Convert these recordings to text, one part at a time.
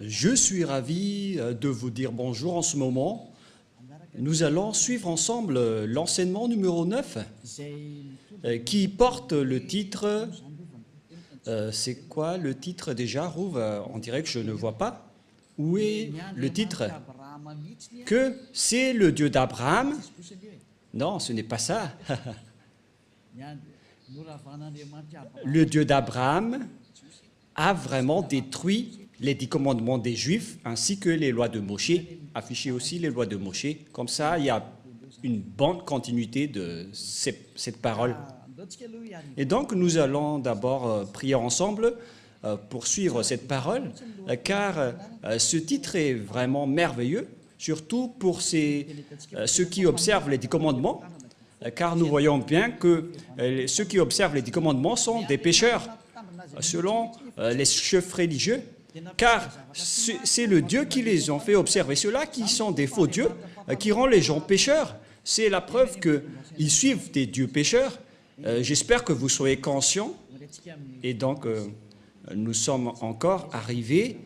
Je suis ravi de vous dire bonjour en ce moment. Nous allons suivre ensemble l'enseignement numéro 9 qui porte le titre... c'est quoi le titre déjà, Rouv? On dirait que je ne vois pas. Où est le titre? Que c'est le Dieu d'Abraham? Non, ce n'est pas ça. Le Dieu d'Abraham a vraiment détruit les 10 commandements des Juifs ainsi que les lois de Moshe. Afficher aussi les lois de Moshe. Comme ça, il y a une bonne continuité de cette parole. Et donc, nous allons d'abord prier ensemble pour suivre cette parole, car ce titre est vraiment merveilleux, surtout pour ceux qui observent les 10 commandements, car nous voyons bien que ceux qui observent les 10 commandements sont des pécheurs, selon les chefs religieux, car c'est le Dieu qui les a fait observer. Ceux-là qui sont des faux dieux, qui rendent les gens pécheurs. C'est la preuve qu'ils suivent des dieux pécheurs. J'espère que vous soyez conscients. Et donc, nous sommes encore arrivés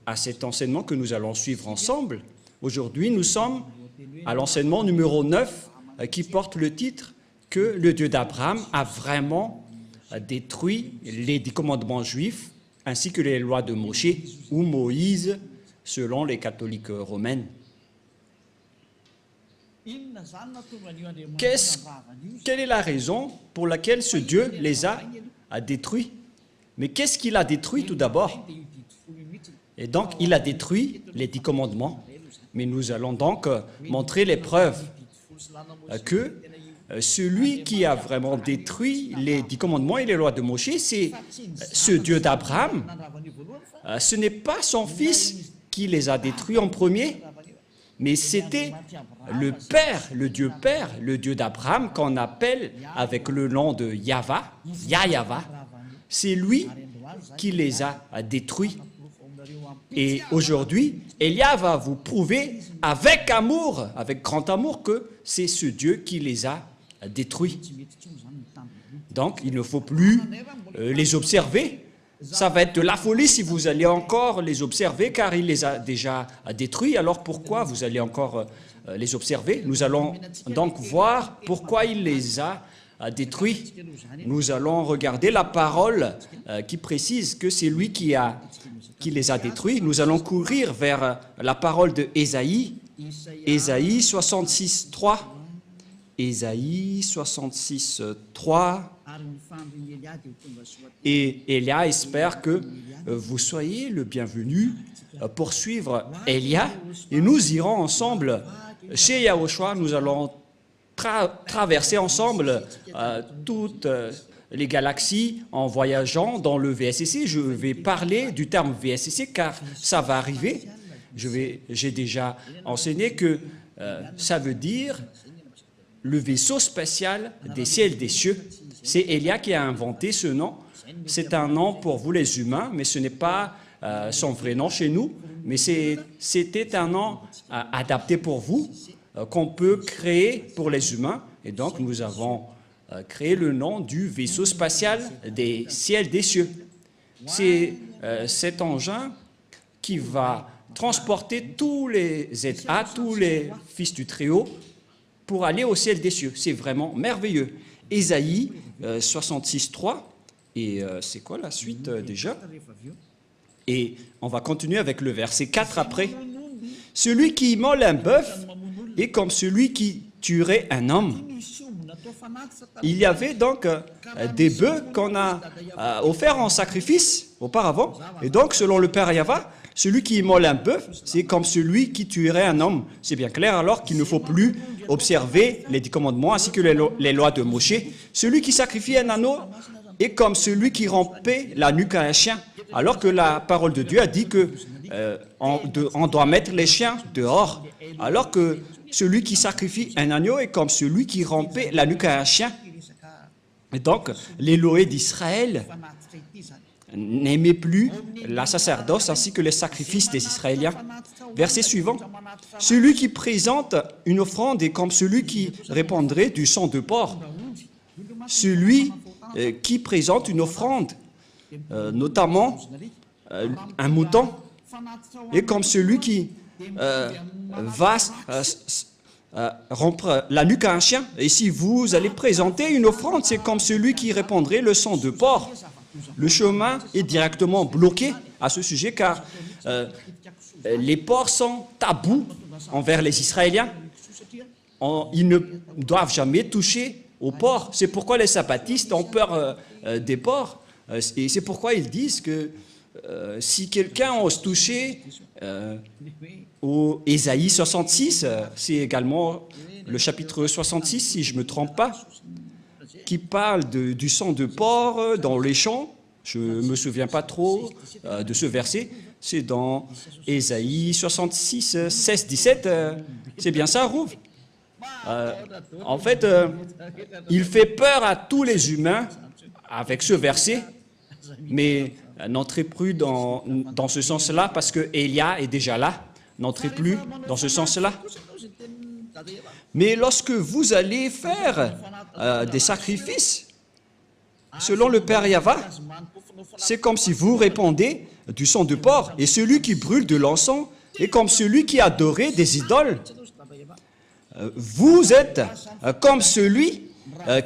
à cet enseignement que nous allons suivre ensemble. Aujourd'hui, nous sommes à l'enseignement numéro 9 qui porte le titre que le Dieu d'Abraham a vraiment détruit les 10 commandements juifs ainsi que les lois de Moshe ou Moïse selon les catholiques romaines. Quelle est la raison pour laquelle ce Dieu les a détruits? Mais qu'est-ce qu'il a détruit tout d'abord? Et donc, il a détruit les 10 commandements. Mais nous allons donc montrer les preuves que celui qui a vraiment détruit les 10 commandements et les lois de Moshe, c'est ce Dieu d'Abraham. Ce n'est pas son fils qui les a détruits en premier, mais c'était le Père, le Dieu d'Abraham, qu'on appelle avec le nom de Yahva, Yahva. C'est lui qui les a détruits. Et aujourd'hui, Elia va vous prouver avec amour, avec grand amour, que c'est ce Dieu qui les a détruits. Donc, il ne faut plus les observer. Ça va être de la folie si vous allez encore les observer, car il les a déjà détruits. Alors pourquoi vous allez encore les observer? Nous allons donc voir pourquoi il les a détruits. Nous allons regarder la parole qui précise que c'est lui qui les a détruits. Nous allons courir vers la parole de Ésaïe, Ésaïe 66, 3. Ésaïe 66, 3. Et Elia espère que vous soyez le bienvenu pour suivre Elia. Et nous irons ensemble chez Yahushua. Nous allons traverser ensemble toutes les galaxies en voyageant dans le VSCC. Je vais parler du terme VSCC car ça va arriver. J'ai déjà enseigné que ça veut dire le vaisseau spatial des ciels des cieux. C'est Elia qui a inventé ce nom. C'est un nom pour vous les humains, mais ce n'est pas son vrai nom chez nous. Mais c'était un nom adapté pour vous, qu'on peut créer pour les humains. Et donc, nous avons créé le nom du vaisseau spatial des ciels des cieux. C'est cet engin qui va transporter tous les ZA, tous les fils du Très-Haut, pour aller au ciel des cieux. C'est vraiment merveilleux. Ésaïe 66, 3. Et c'est quoi la suite déjà? Et on va continuer avec le verset 4 après. Celui qui immole un bœuf est comme celui qui tuerait un homme. Il y avait donc des bœufs qu'on a offerts en sacrifice auparavant. Et donc, selon le Père Yahva, celui qui immole un bœuf, c'est comme celui qui tuerait un homme. C'est bien clair alors qu'il ne faut plus observer les 10 commandements ainsi que les lois de Moshe. Celui qui sacrifie un agneau est comme celui qui rompait la nuque à un chien. Alors que la parole de Dieu a dit que on doit mettre les chiens dehors. Alors que celui qui sacrifie un agneau est comme celui qui rompait la nuque à un chien. Et donc, l'Élohé d'Israël n'aimait plus la sacerdoce ainsi que les sacrifices des Israéliens. Verset suivant. Celui qui présente une offrande est comme celui qui répandrait du sang de porc. Celui qui présente une offrande, notamment un mouton, est comme celui qui va rompre la nuque à un chien. Et si vous allez présenter une offrande, c'est comme celui qui répandrait le sang de porc. Le chemin est directement bloqué à ce sujet car les porcs sont tabous envers les Israéliens. Ils ne doivent jamais toucher aux porcs. C'est pourquoi les sabbatistes ont peur des porcs. Et c'est pourquoi ils disent que si quelqu'un ose toucher au Ésaïe 66, c'est également le chapitre 66, si je ne me trompe pas, qui parle du sang de porc dans les champs. Je ne me souviens pas trop de ce verset. C'est dans Ésaïe 66, 16, 17. C'est bien ça, Rouv? En fait, il fait peur à tous les humains avec ce verset, mais n'entrez plus dans ce sens-là parce que Élia est déjà là. N'entrez plus dans ce sens-là. Mais lorsque vous allez faire des sacrifices, selon le Père Yahva, c'est comme si vous répandez du sang de porc. Et celui qui brûle de l'encens est comme celui qui adorait des idoles. Vous êtes comme celui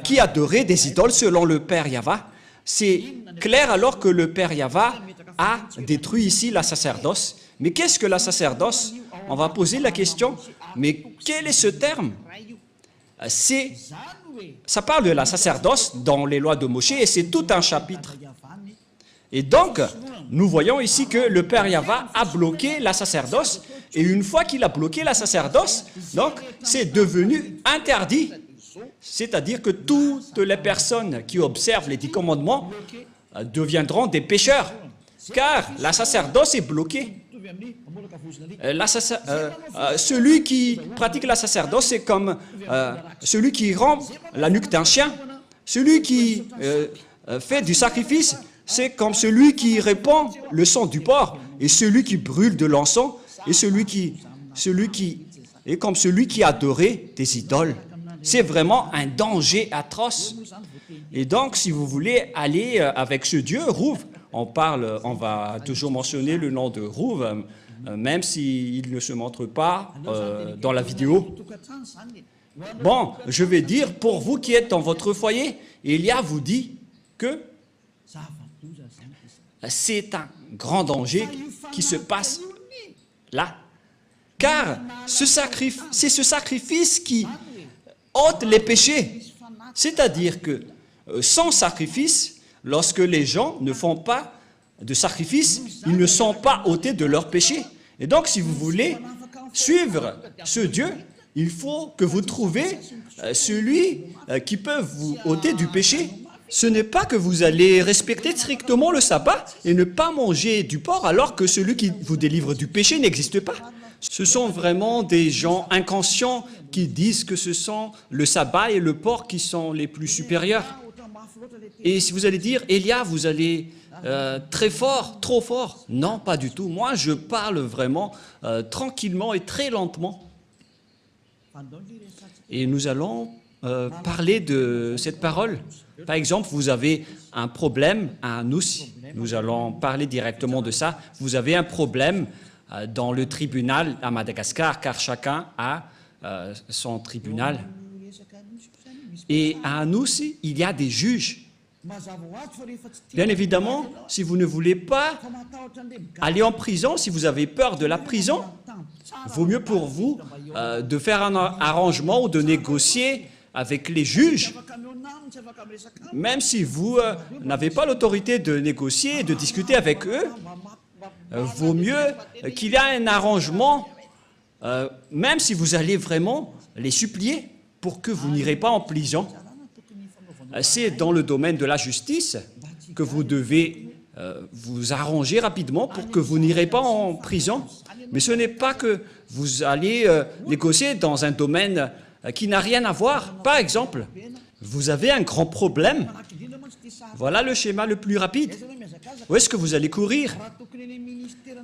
qui adorait des idoles selon le Père Yahva. C'est clair alors que le Père Yahva a détruit ici la sacerdoce. Mais qu'est-ce que la sacerdoce? On va poser la question, mais quel est ce terme? Ça parle de la sacerdoce dans les lois de Moshe et c'est tout un chapitre. Et donc, nous voyons ici que le Père Yahva a bloqué la sacerdoce et une fois qu'il a bloqué la sacerdoce, donc c'est devenu interdit. C'est-à-dire que toutes les personnes qui observent les 10 commandements deviendront des pécheurs, car la sacerdoce est bloquée. Celui qui pratique la sacerdoce, c'est comme celui qui rompt la nuque d'un chien. Celui qui fait du sacrifice, c'est comme celui qui répand le sang du porc. Et celui qui brûle de l'encens, et celui qui est comme celui qui adorait des idoles. C'est vraiment un danger atroce. Et donc, si vous voulez aller avec ce Dieu, Rouv, on va toujours mentionner le nom de Rouv, même s'il ne se montre pas dans la vidéo. Bon, je vais dire, pour vous qui êtes dans votre foyer, Élia vous dit que c'est un grand danger qui se passe là. Car c'est ce sacrifice qui ôte les péchés. C'est-à-dire que sans sacrifice, lorsque les gens ne font pas de sacrifice, ils ne sont pas ôtés de leurs péchés. Et donc, si vous voulez suivre ce Dieu, il faut que vous trouviez celui qui peut vous ôter du péché. Ce n'est pas que vous allez respecter strictement le sabbat et ne pas manger du porc alors que celui qui vous délivre du péché n'existe pas. Ce sont vraiment des gens inconscients qui disent que ce sont le sabbat et le porc qui sont les plus supérieurs. Et si vous allez dire, Élia, vous allez très fort, trop fort. Non, pas du tout. Moi, je parle vraiment tranquillement et très lentement. Et nous allons parler de cette parole. Par exemple, vous avez un problème à Nous. Nous allons parler directement de ça. Vous avez un problème dans le tribunal à Madagascar, car chacun a son tribunal. Et à Nous, il y a des juges. Bien évidemment, si vous ne voulez pas aller en prison, si vous avez peur de la prison, vaut mieux pour vous de faire un arrangement ou de négocier avec les juges. Même si vous n'avez pas l'autorité de négocier et de discuter avec eux, vaut mieux qu'il y ait un arrangement, même si vous allez vraiment les supplier pour que vous n'irez pas en prison. C'est dans le domaine de la justice que vous devez vous arranger rapidement pour que vous n'irez pas en prison. Mais ce n'est pas que vous allez négocier dans un domaine qui n'a rien à voir. Par exemple, vous avez un grand problème. Voilà le schéma le plus rapide. Où est-ce que vous allez courir?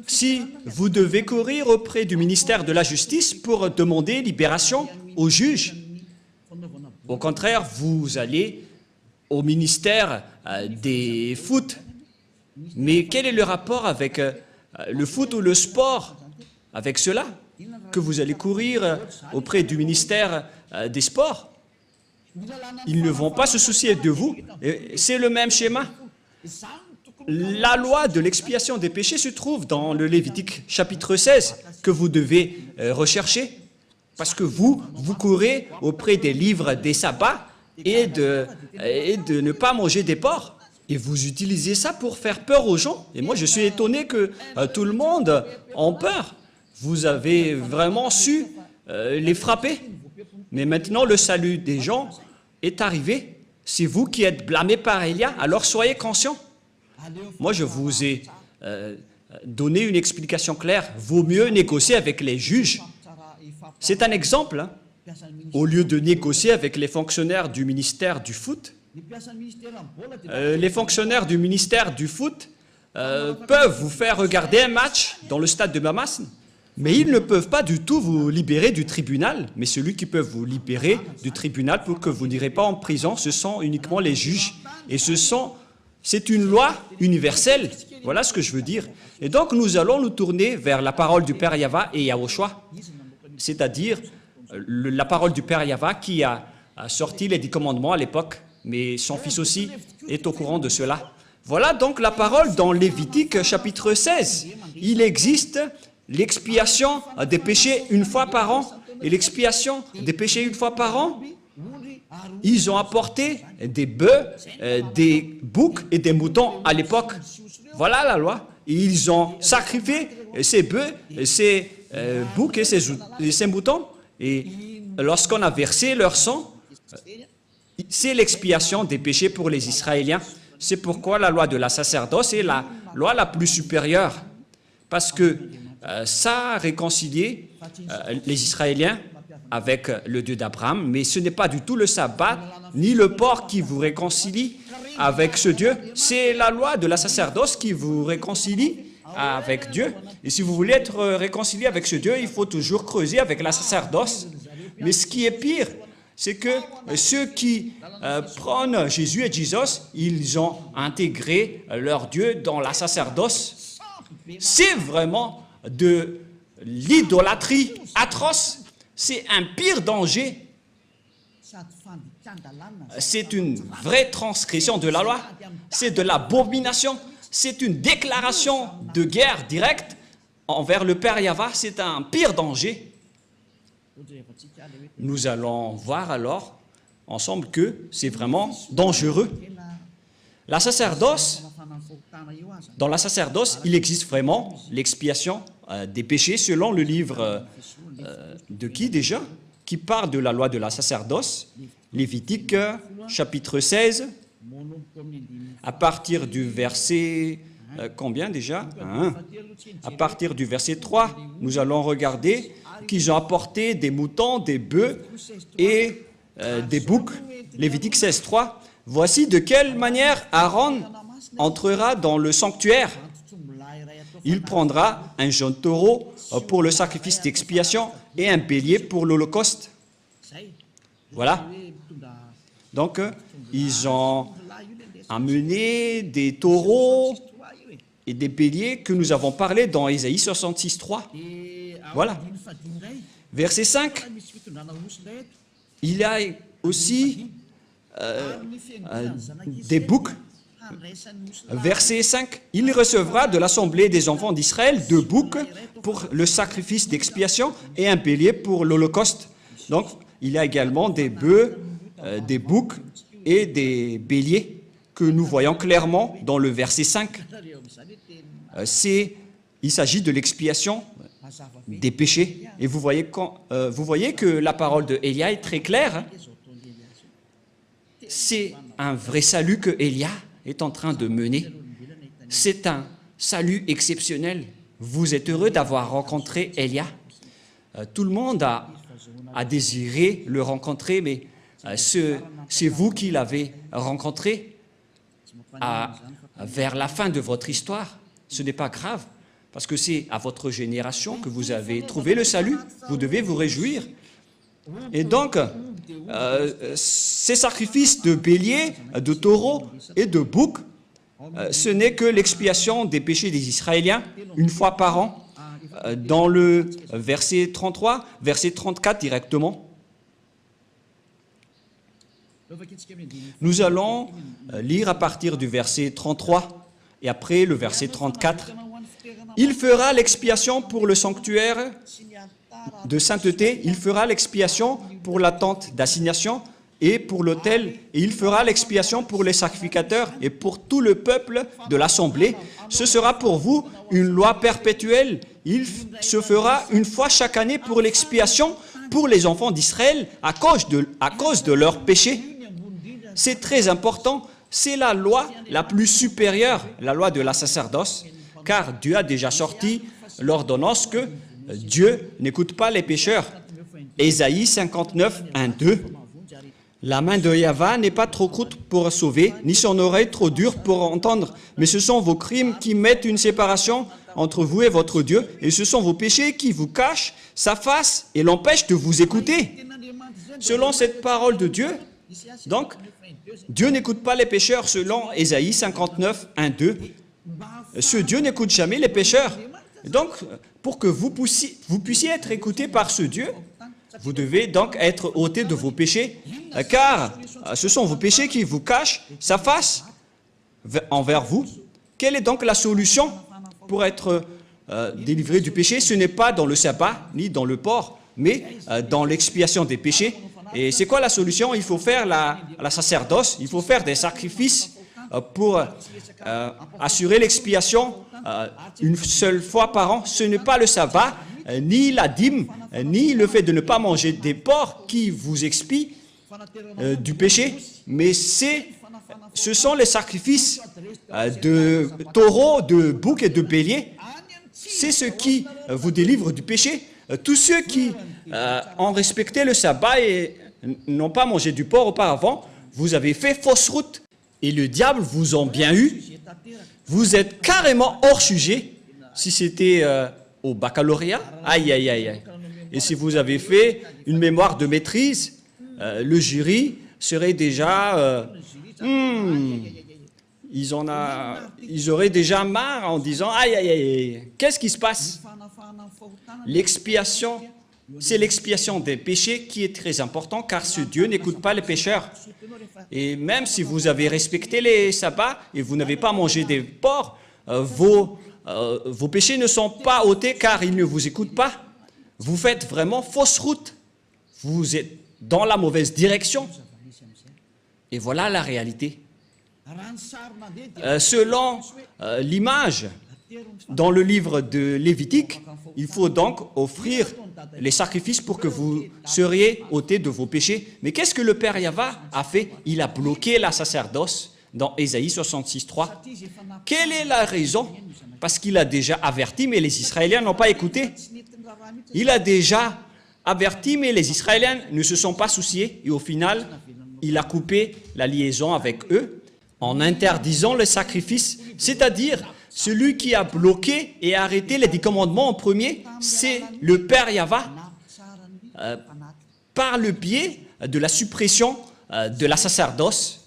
Si vous devez courir auprès du ministère de la Justice pour demander libération au juge, au contraire, vous allez au ministère des foot. Mais quel est le rapport avec le foot ou le sport avec cela, que vous allez courir auprès du ministère des Sports. Ils ne vont pas se soucier de vous. C'est le même schéma. La loi de l'expiation des péchés se trouve dans le Lévitique chapitre 16 que vous devez rechercher parce que vous courez auprès des livres des sabbats et de ne pas manger des porcs. Et vous utilisez ça pour faire peur aux gens. Et moi, je suis étonné que tout le monde ait peur. Vous avez vraiment su les frapper. Mais maintenant, le salut des gens est arrivé. C'est vous qui êtes blâmés par Élia, alors soyez conscients. Moi, je vous ai donné une explication claire. Vaut mieux négocier avec les juges. C'est un exemple. Hein. Au lieu de négocier avec les fonctionnaires du ministère du foot, les fonctionnaires du ministère du foot peuvent vous faire regarder un match dans le stade de Mamasne, mais ils ne peuvent pas du tout vous libérer du tribunal. Mais celui qui peut vous libérer du tribunal pour que vous n'irez pas en prison, ce sont uniquement les juges. Et c'est une loi universelle. Voilà ce que je veux dire. Et donc, nous allons nous tourner vers la parole du Père Yahva et Yahushua, c'est-à-dire la parole du Père Yahva qui a sorti les 10 commandements à l'époque, mais son fils aussi est au courant de cela. Voilà donc la parole dans Lévitique chapitre 16. Il existe l'expiation des péchés une fois par an. Et l'expiation des péchés une fois par an, ils ont apporté des bœufs, des boucs et des moutons à l'époque. Voilà la loi. Ils ont sacrifié ces bœufs, ces boucs et ces moutons. Et lorsqu'on a versé leur sang, c'est l'expiation des péchés pour les Israéliens. C'est pourquoi la loi de la sacerdoce est la loi la plus supérieure. Parce que ça a réconcilié les Israéliens avec le Dieu d'Abraham, mais ce n'est pas du tout le sabbat ni le porc qui vous réconcilie avec ce Dieu. C'est la loi de la sacerdoce qui vous réconcilie avec Dieu. Et si vous voulez être réconcilié avec ce Dieu, il faut toujours creuser avec la sacerdoce. Mais ce qui est pire, c'est que ceux qui prônent Jésus et Jesus, ils ont intégré leur Dieu dans la sacerdoce. C'est vraiment de l'idolâtrie atroce. C'est un pire danger. C'est une vraie transgression de la loi. C'est de l'abomination. C'est une déclaration de guerre directe envers le Père Yahva. C'est un pire danger. Nous allons voir alors ensemble que c'est vraiment dangereux. La sacerdoce, dans la sacerdoce, il existe vraiment l'expiation des péchés selon le livre de qui déjà? Qui parle de la loi de la sacerdoce, Lévitique chapitre 16, à partir du verset, combien déjà? À partir du verset 3, nous allons regarder qu'ils ont apporté des moutons, des bœufs et des boucs. Lévitique 16, 3. Voici de quelle manière Aaron entrera dans le sanctuaire. Il prendra un jeune taureau pour le sacrifice d'expiation et un bélier pour l'holocauste. Voilà. Donc, ils ont amené des taureaux et des béliers que nous avons parlé dans Ésaïe 66, 3. Voilà. Verset 5. Il y a aussi des boucs. Verset 5. Il recevra de l'assemblée des enfants d'Israël 2 boucs pour le sacrifice d'expiation et un bélier pour l'holocauste. Donc, il y a également des bœufs, des boucs et des béliers que nous voyons clairement dans le verset 5. Il s'agit de l'expiation des péchés. Et vous voyez que la parole de Élia est très claire. C'est un vrai salut que Élia est en train de mener. C'est un salut exceptionnel. Vous êtes heureux d'avoir rencontré Élia. Tout le monde a désiré le rencontrer, mais c'est vous qui l'avez rencontré vers la fin de votre histoire. Ce n'est pas grave, parce que c'est à votre génération que vous avez trouvé le salut. Vous devez vous réjouir. Et donc, ces sacrifices de béliers, de taureaux et de boucs ce n'est que l'expiation des péchés des Israéliens, une fois par an, dans le verset 33, verset 34 directement. Nous allons lire à partir du verset 33 et après le verset 34. Il fera l'expiation pour le sanctuaire de sainteté, il fera l'expiation pour la tente d'assignation et pour l'autel, et il fera l'expiation pour les sacrificateurs et pour tout le peuple de l'assemblée. Ce sera pour vous une loi perpétuelle. Il se fera une fois chaque année pour l'expiation pour les enfants d'Israël à cause de leurs péchés. C'est très important. C'est la loi la plus supérieure, la loi de la sacerdoce, car Dieu a déjà sorti l'ordonnance que Dieu n'écoute pas les pécheurs. Ésaïe 59, 1, 2. La main de Yahvé n'est pas trop courte pour sauver, ni son oreille trop dure pour entendre, mais ce sont vos crimes qui mettent une séparation entre vous et votre Dieu, et ce sont vos péchés qui vous cachent sa face et l'empêchent de vous écouter. Selon cette parole de Dieu, donc, Dieu n'écoute pas les pécheurs selon Ésaïe 59, 1, 2. Ce Dieu n'écoute jamais les pécheurs. Donc, pour que vous puissiez être écoutés par ce Dieu, vous devez donc être ôtés de vos péchés, car ce sont vos péchés qui vous cachent sa face envers vous. Quelle est donc la solution pour être délivré du péché? Ce n'est pas dans le sabbat, ni dans le port, mais dans l'expiation des péchés. Et c'est quoi la solution? Il faut faire la sacerdoce, il faut faire des sacrifices pour assurer l'expiation une seule fois par an. Ce n'est pas le sabbat, ni la dîme, ni le fait de ne pas manger des porcs qui vous expient du péché, mais ce sont les sacrifices de taureaux, de boucs et de béliers. C'est ce qui vous délivre du péché. Tous ceux qui ont respecté le sabbat et n'ont pas mangé du porc auparavant, vous avez fait fausse route et le diable vous en bien eu. Vous êtes carrément hors sujet. Si c'était au baccalauréat, aïe, aïe, aïe, aïe. Et si vous avez fait une mémoire de maîtrise, le jury serait déjà... ils auraient déjà marre en disant « Aïe, aïe, aïe, qu'est-ce qui se passe ?» L'expiation, c'est l'expiation des péchés qui est très important, car ce Dieu n'écoute pas les pécheurs. Et même si vous avez respecté les sabbats et vous n'avez pas mangé des porcs, vos péchés ne sont pas ôtés car il ne vous écoute pas. Vous faites vraiment fausse route. Vous êtes dans la mauvaise direction. Et voilà la réalité. Selon l'image dans le livre de Lévitique, il faut donc offrir les sacrifices pour que vous seriez ôtés de vos péchés. Mais qu'est-ce que le Père Yahvé a fait? Il a bloqué la sacerdoce dans Ésaïe 66, 3. Quelle est la raison? Parce qu'il a déjà averti, mais les Israéliens n'ont pas écouté. Il a déjà averti, mais les Israéliens ne se sont pas souciés. Et au final, il a coupé la liaison avec eux en interdisant le sacrifice, c'est-à-dire celui qui a bloqué et arrêté les 10 commandements en premier, c'est le Père Yahvé, par le biais de la suppression de la sacerdoce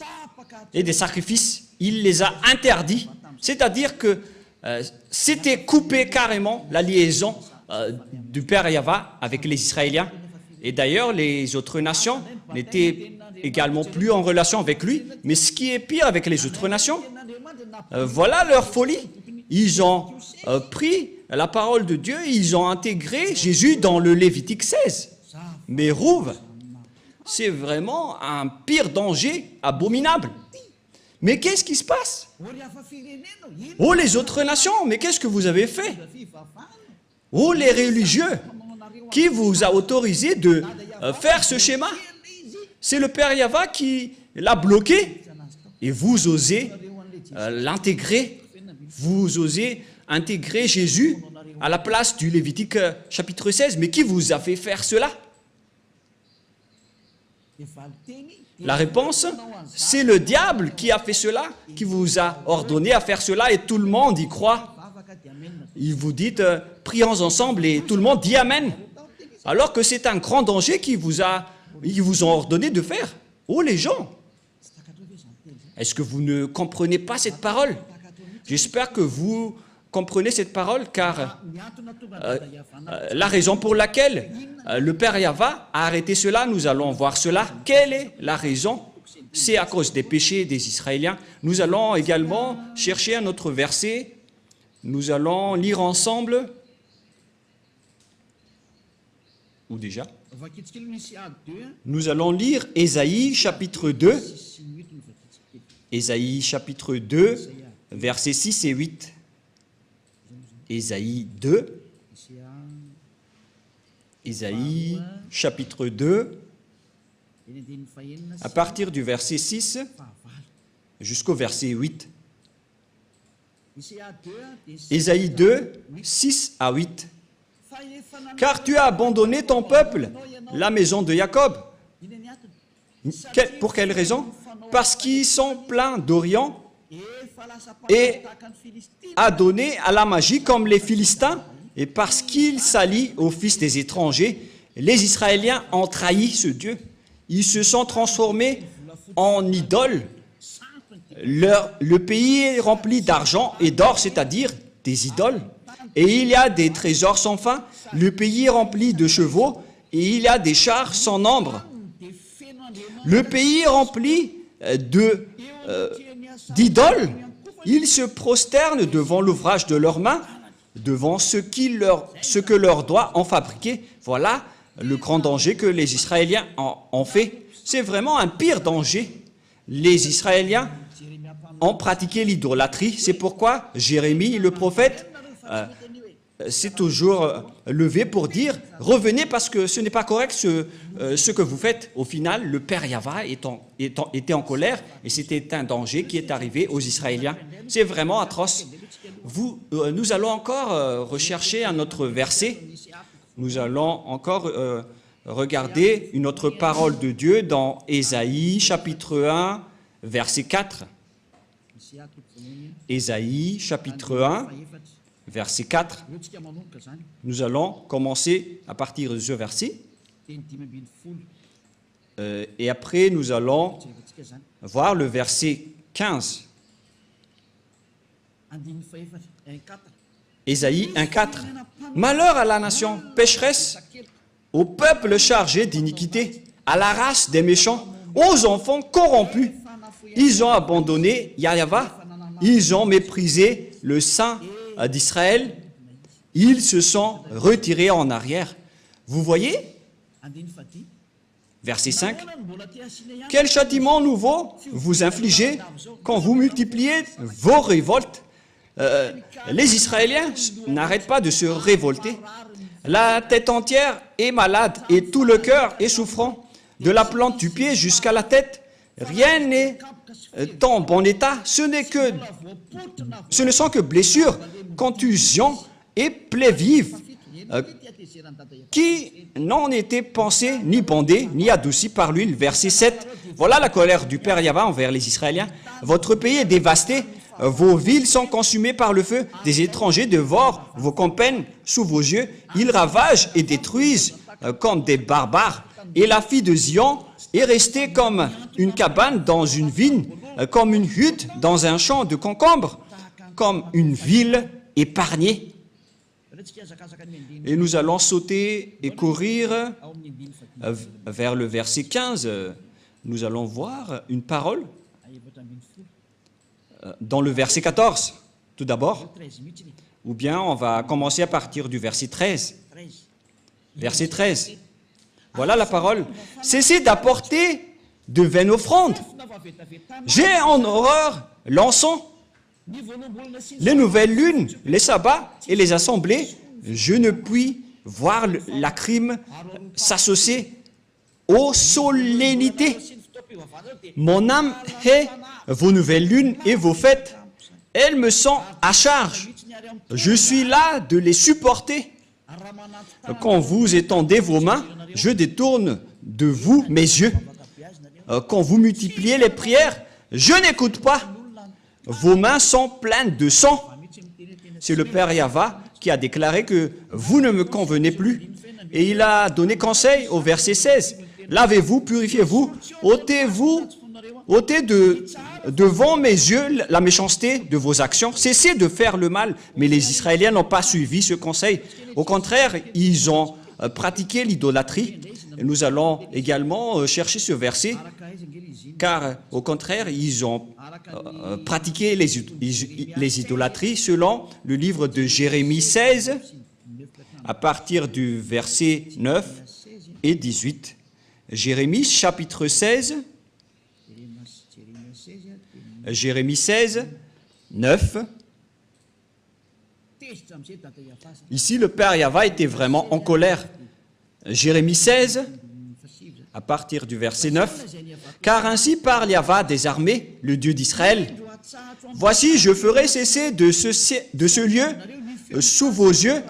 et des sacrifices. Il les a interdits, c'est-à-dire que c'était coupé carrément la liaison du Père Yahvé avec les Israéliens. Et d'ailleurs, les autres nations n'étaient également plus en relation avec lui. Mais ce qui est pire avec les autres nations, voilà leur folie. Ils ont pris la parole de Dieu, ils ont intégré Jésus dans le Lévitique 16. Mais Rouve, c'est vraiment un pire danger abominable. Mais qu'est-ce qui se passe? Oh, les autres nations, mais qu'est-ce que vous avez fait? Oh, les religieux, qui vous a autorisé de faire ce schéma? C'est le Père Yahvé qui l'a bloqué. Et vous osez l'intégrer. Vous osez intégrer Jésus à la place du Lévitique chapitre 16. Mais qui vous a fait faire cela? La réponse, c'est le diable qui a fait cela, qui vous a ordonné à faire cela et tout le monde y croit. Il vous dit, prions ensemble et tout le monde dit Amen. Alors que c'est un grand danger qu'ils vous ont ordonné de faire. Oh les gens, Est-ce que vous ne comprenez pas cette parole? J'espère que vous comprenez cette parole, car la raison pour laquelle le Père Yahva a arrêté cela, nous allons voir cela. Quelle est la raison? C'est à cause des péchés des Israéliens. Nous allons également chercher un autre verset. Nous allons lire ensemble. Ou déjà? Nous allons lire Ésaïe chapitre 2. Ésaïe chapitre 2, versets 6 et 8. Ésaïe 2. Ésaïe chapitre 2, à partir du verset 6 jusqu'au verset 8. Ésaïe 2, 6 à 8. Car tu as abandonné ton peuple, la maison de Jacob. Pour quelle raison? Parce qu'ils sont pleins d'Orient et adonnés à la magie comme les Philistins, et parce qu'ils s'allient aux fils des étrangers, les Israéliens ont trahi ce Dieu. Ils se sont transformés en idoles. Le pays est rempli d'argent et d'or, c'est-à-dire des idoles. Et il y a des trésors sans fin. Le pays est rempli de chevaux et il y a des chars sans nombre. Le pays est rempli d'idoles. Ils se prosternent devant l'ouvrage de leurs mains, devant ce que leurs doigts ont fabriqué. Voilà le grand danger que les Israéliens ont fait. C'est vraiment un pire danger. Les Israéliens ont pratiqué l'idolâtrie. C'est pourquoi Jérémie, le prophète, s'est toujours levé pour dire « Revenez parce que ce n'est pas correct ce que vous faites. » Au final, le Père Yahva était en colère et c'était un danger qui est arrivé aux Israéliens. C'est vraiment atroce. Nous allons encore rechercher un autre verset. Nous allons encore regarder une autre parole de Dieu dans Ésaïe, chapitre 1, verset 4. Ésaïe, chapitre 1, verset 4. Nous allons commencer à partir de ce verset. Et après, nous allons voir le verset 15. Ésaïe 1,4. Malheur à la nation pécheresse, au peuple chargé d'iniquité, à la race des méchants, aux enfants corrompus. Ils ont abandonné Yahva, ils ont méprisé le Saint d'Israël, ils se sont retirés en arrière. Vous voyez? Verset 5. Quel châtiment nouveau vous infligez quand vous multipliez vos révoltes? Les Israéliens n'arrêtent pas de se révolter. La tête entière est malade et tout le cœur est souffrant. De la plante du pied jusqu'à la tête, rien n'est en bon état. Ce ne sont que blessures, contusions et plaies vives qui n'ont été pansées, ni bandées, ni adoucies par l'huile. Verset 7. Voilà la colère du Père Yahva envers les Israéliens. Votre pays est dévasté. Vos villes sont consumées par le feu. Des étrangers dévorent vos campagnes sous vos yeux. Ils ravagent et détruisent comme des barbares. Et la fille de Zion est restée comme une cabane dans une vigne, comme une hutte dans un champ de concombres, comme une ville épargnée. Et nous allons sauter et courir vers le verset 15. Nous allons voir une parole dans le verset 14, tout d'abord, ou bien on va commencer à partir du verset 13. Verset 13. Voilà la parole. Cessez d'apporter de vaines offrandes. J'ai en horreur l'encens, les nouvelles lunes, les sabbats et les assemblées. Je ne puis voir la crime s'associer aux solennités. Mon âme hait vos nouvelles lunes et vos fêtes. Elles me sont à charge. Je suis là de les supporter. Quand vous étendez vos mains, je détourne de vous mes yeux. Quand vous multipliez les prières, je n'écoute pas. Vos mains sont pleines de sang. C'est le Père Yahva qui a déclaré que vous ne me convenez plus. Et il a donné conseil au verset 16. Lavez-vous, purifiez-vous, ôtez-vous ôtez devant mes yeux la méchanceté de vos actions, cessez de faire le mal. Mais les Israéliens n'ont pas suivi ce conseil. Au contraire, ils ont pratiqué l'idolâtrie. Nous allons également chercher ce verset, car au contraire, ils ont pratiqué les idolâtries selon le livre de Jérémie 16, à partir du verset 9 et 18. Jérémie chapitre 16, Jérémie 16, 9. Ici, le Père Yahva était vraiment en colère. Jérémie 16, à partir du verset 9. « Car ainsi parle Yahva des armées, le Dieu d'Israël. Voici, je ferai cesser de ce lieu, sous vos yeux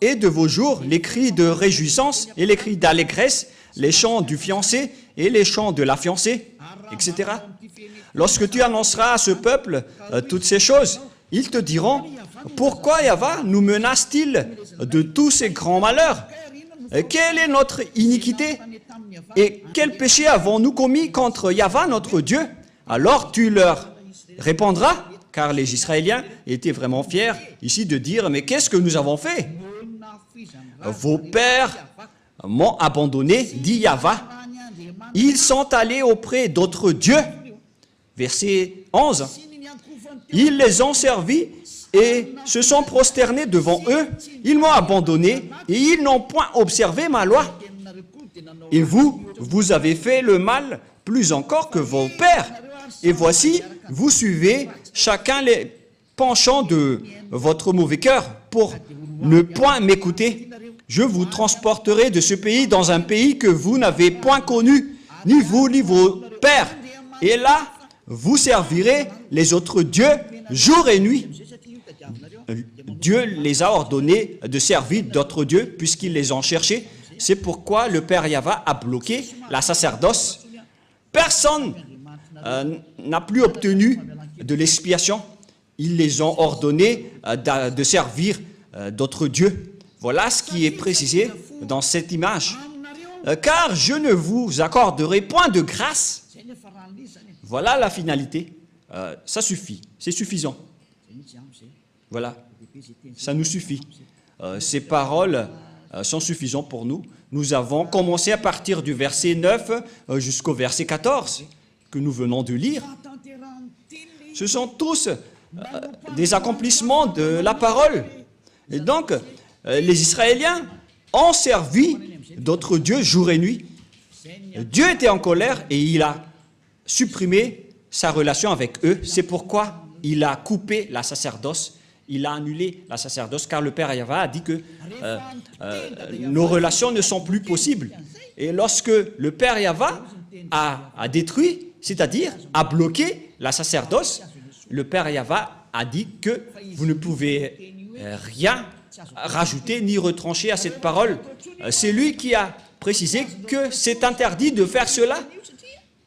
et de vos jours, les cris de réjouissance et les cris d'allégresse, les chants du fiancé et les chants de la fiancée, etc. Lorsque tu annonceras à ce peuple toutes ces choses, ils te diront, pourquoi Yahva nous menace-t-il de tous ces grands malheurs? Quelle est notre iniquité? Et quel péché avons-nous commis contre Yahva, notre Dieu? Alors tu leur répondras, car les Israéliens étaient vraiment fiers ici de dire, mais qu'est-ce que nous avons fait? Vos pères m'ont abandonné, dit Yahva. Ils sont allés auprès d'autres dieux. Verset 11. Ils les ont servis et se sont prosternés devant eux. Ils m'ont abandonné et ils n'ont point observé ma loi. Et vous avez fait le mal plus encore que vos pères. Et voici, vous suivez chacun les penchants de votre mauvais cœur pour ne point m'écouter. Je vous transporterai de ce pays dans un pays que vous n'avez point connu, ni vous ni vos pères. Et là, vous servirez les autres dieux jour et nuit. Dieu les a ordonnés de servir d'autres dieux puisqu'ils les ont cherchés. C'est pourquoi le Père Yahva a bloqué la sacerdoce. Personne n'a plus obtenu de l'expiation. Ils les ont ordonnés de servir d'autres dieux. Voilà ce qui est précisé dans cette image. Car je ne vous accorderai point de grâce. Voilà la finalité. Ça suffit, c'est suffisant. Voilà, ça nous suffit. Ces paroles sont suffisantes pour nous. Nous avons commencé à partir du verset 9 jusqu'au verset 14 que nous venons de lire. Ce sont tous des accomplissements de la parole. Et donc, les Israéliens ont servi d'autres dieux jour et nuit. Dieu était en colère et il a supprimé sa relation avec eux. C'est pourquoi il a coupé la sacerdoce. Il a annulé la sacerdoce car le Père Yahva a dit que nos relations ne sont plus possibles. Et lorsque le Père Yahva a détruit, c'est-à-dire a bloqué la sacerdoce, le Père Yahva a dit que vous ne pouvez rien rajouter ni retrancher à cette parole. C'est lui qui a précisé que c'est interdit de faire cela.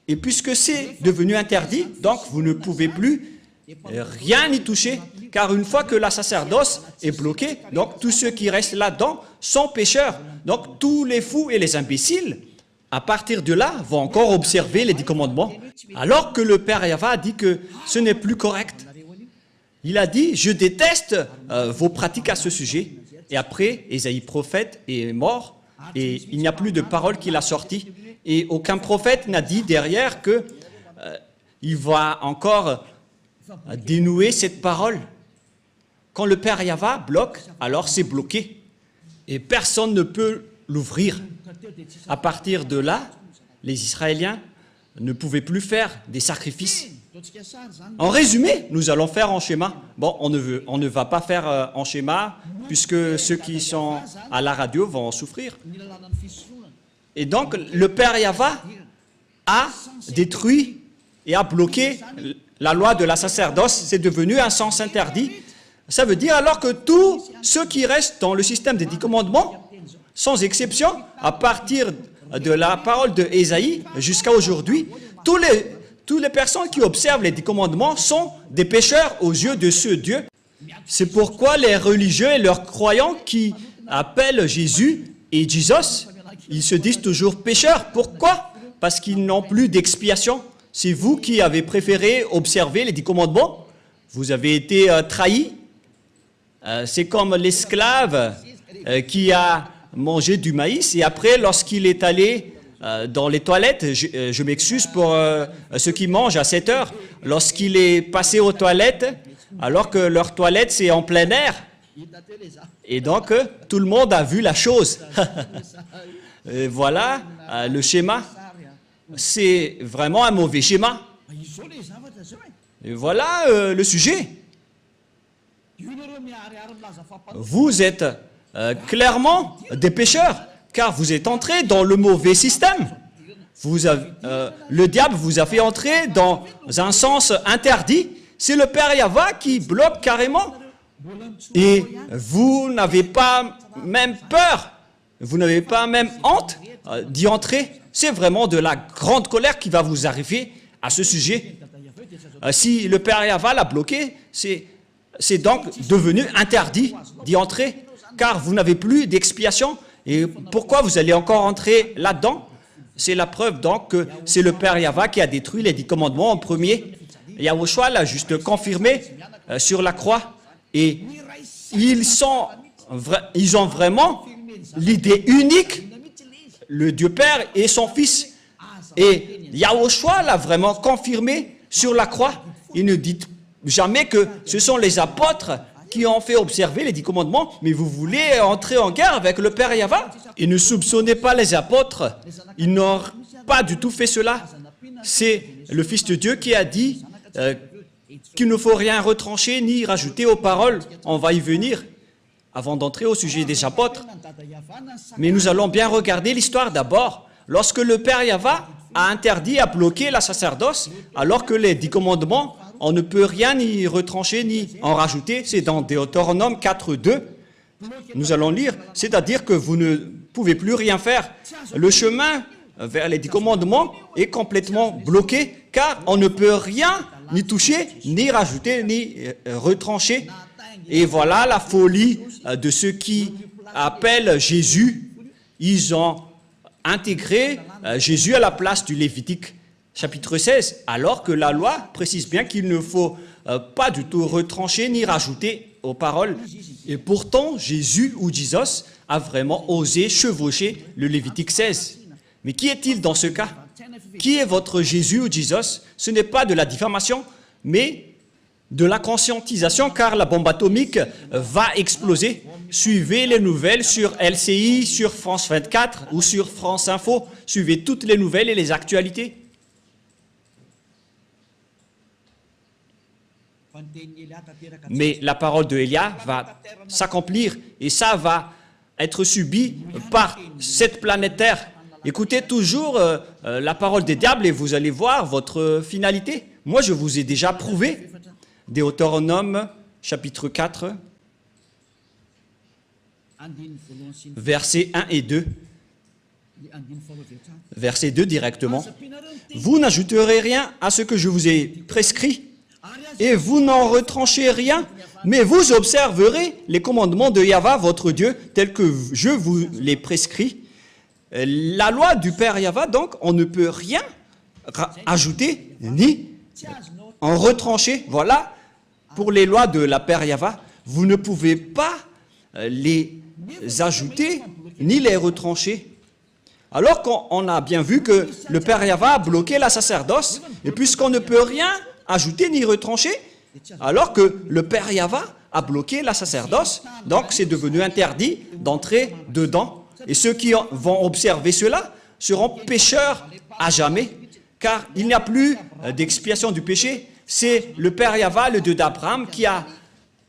Et puisque c'est devenu interdit, donc vous ne pouvez plus rien y toucher. Car une fois que la sacerdoce est bloquée, donc tous ceux qui restent là-dedans sont pécheurs. Donc tous les fous et les imbéciles, à partir de là, vont encore observer les 10 commandements. Alors que le Père Yahva a dit que ce n'est plus correct. Il a dit, je déteste vos pratiques à ce sujet. Et après, Ésaïe prophète est mort et il n'y a plus de parole qu'il a sortie. Et aucun prophète n'a dit derrière que il va encore dénouer cette parole. Quand le Père Yahva bloque, alors c'est bloqué. Et personne ne peut l'ouvrir. À partir de là, les Israéliens ne pouvaient plus faire des sacrifices. En résumé, nous allons faire en schéma. Bon, on ne va pas faire en schéma, puisque ceux qui sont à la radio vont en souffrir. Et donc, le Père Yahva a détruit et a bloqué la loi de la sacerdoce. C'est devenu un sens interdit. Ça veut dire alors que tous ceux qui restent dans le système des 10 commandements, sans exception, à partir de la parole de Ésaïe jusqu'à aujourd'hui, toutes les personnes qui observent les 10 commandements sont des pécheurs aux yeux de ce Dieu. C'est pourquoi les religieux et leurs croyants qui appellent Jésus et Jesus, ils se disent toujours pécheurs. Pourquoi? Parce qu'ils n'ont plus d'expiation. C'est vous qui avez préféré observer les 10 commandements. Vous avez été trahi. C'est comme l'esclave qui a mangé du maïs et après, lorsqu'il est allé dans les toilettes, je m'excuse pour ceux qui mangent à 7 heures, lorsqu'il est passé aux toilettes, alors que leur toilette c'est en plein air, et donc tout le monde a vu la chose. Et voilà le schéma, c'est vraiment un mauvais schéma. Et voilà le sujet. Vous êtes clairement des pécheurs, car vous êtes entrés dans le mauvais système. Le diable vous a fait entrer dans un sens interdit. C'est le Père Yahva qui bloque carrément. Et vous n'avez pas même peur, vous n'avez pas même honte d'y entrer. C'est vraiment de la grande colère qui va vous arriver à ce sujet. Si le Père Yahva l'a bloqué, c'est donc devenu interdit d'y entrer, car vous n'avez plus d'expiation. Et pourquoi vous allez encore entrer là-dedans? C'est la preuve donc que c'est le Père Yahva qui a détruit les 10 commandements en premier. Yahushua l'a juste confirmé sur la croix. Et ils ont vraiment l'idée unique, le Dieu Père et son Fils. Et Yahushua l'a vraiment confirmé sur la croix. Il ne dit jamais que ce sont les apôtres qui ont fait observer les 10 commandements, mais vous voulez entrer en guerre avec le Père Yahva. Et ne soupçonnez pas les apôtres, ils n'ont pas du tout fait cela. C'est le Fils de Dieu qui a dit qu'il ne faut rien retrancher ni rajouter aux paroles. On va y venir avant d'entrer au sujet des apôtres. Mais nous allons bien regarder l'histoire d'abord. Lorsque le Père Yahva a interdit, a bloqué la sacerdoce, alors que les 10 commandements, on ne peut rien ni retrancher ni en rajouter. C'est dans Deutéronome 4.2. Nous allons lire, c'est-à-dire que vous ne pouvez plus rien faire. Le chemin vers les 10 commandements est complètement bloqué, car on ne peut rien ni toucher, ni rajouter, ni retrancher. Et voilà la folie de ceux qui appellent Jésus. Ils ont intégré Jésus à la place du Lévitique chapitre 16, alors que la loi précise bien qu'il ne faut pas du tout retrancher ni rajouter aux paroles. Et pourtant, Jésus ou Jesus a vraiment osé chevaucher le Lévitique 16. Mais qui est-il dans ce cas? Qui est votre Jésus ou Jesus? Ce n'est pas de la diffamation, mais de la conscientisation, car la bombe atomique va exploser. Suivez les nouvelles sur LCI, sur France 24 ou sur France Info. Suivez toutes les nouvelles et les actualités. Mais la parole de Élia va s'accomplir et ça va être subi par cette planète Terre. Écoutez toujours la parole des diables et vous allez voir votre finalité. Moi, je vous ai déjà prouvé. Deutéronome, chapitre 4, versets 1 et 2. Verset 2 directement. Vous n'ajouterez rien à ce que je vous ai prescrit, et vous n'en retranchez rien, mais vous observerez les commandements de Yahva, votre Dieu, tels que je vous les prescris. La loi du Père Yahva, donc, on ne peut rien ajouter ni en retrancher. Voilà, pour les lois de la Père Yahva, vous ne pouvez pas les ajouter ni les retrancher. Alors qu'on a bien vu que le Père Yahva a bloqué la sacerdoce, et puisqu'on ne peut rien ajouter ni retrancher, alors que le Père Yahva a bloqué la sacerdoce, donc c'est devenu interdit d'entrer dedans. Et ceux qui vont observer cela seront pécheurs à jamais, car il n'y a plus d'expiation du péché. C'est le Père Yahva, le Dieu d'Abraham, qui a